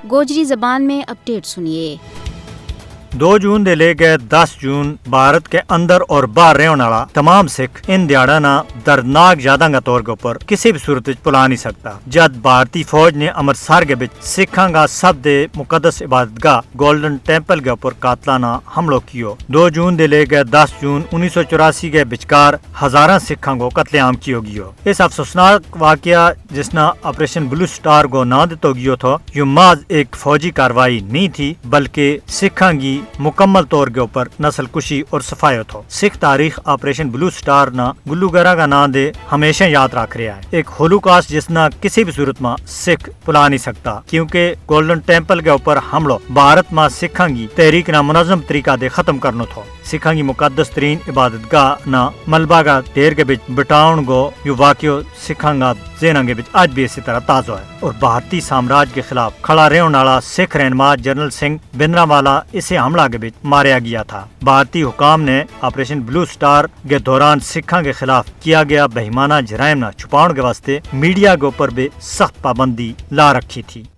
गोजरी जबान में अपडेट सुनिए। 2 जून दे लेके 10 जून भारत के अंदर और बाहर रहने वाला तमाम सिख इन दिहाड़ा ना दर्दनाक यादां का तौर के ऊपर किसी भी सूरत विच भुला नहीं सकता। जद भारतीय फौज ने अमृतसर के विच सिखां का सब दे मुकद्दस इबादतगाह गोल्डन टेंपल के ऊपर कातलाना हमलो कियो। 2 जून दे लेके 10 जून 1984 के बिचकार हजारों सिखां को कत्लेआम कियो गयो। इस अफसोसनाक वाकया जिसना ऑपरेशन ब्लू स्टार को नाम दितो गयो था, यो महज एक फौजी कार्रवाई नहीं थी बल्कि सिखां की मुकम्मल तौर के ऊपर नस्ल कुशी और सफायत हो। सिख तारीख ऑपरेशन ब्लू स्टार ना गुल्लूगरा का नाम दे हमेशा याद रख रहा है। एक होलोकास्ट जिसना किसी भी सूरत में सिख भुला नहीं सकता, क्योंकि गोल्डन टेंपल के ऊपर हमलो भारत में सिखा की तहरीक ना मुनज़्ज़म तरीका दे खत्म करनो था। सिखा की मुकद्दस तरीन इबादतगाह ना मलबा का ढेर के बीच बिटाउन गो यो वाक्यो सिखा का ज़हना के बीच आज भी इसी तरह ताज़ा है। और भारतीय साम्राज्य के खिलाफ खड़ा रहने वाला सिख रहनुमा जनरल सिंह भिंद्रावाला इसे हमला के बीच मारा गया था। भारतीय हुकाम ने ऑपरेशन ब्लू स्टार के दौरान सिखा के खिलाफ किया गया बेईमाना जराइम ना छुपाने के वास्ते मीडिया के ऊपर भी सख्त पाबंदी ला रखी थी।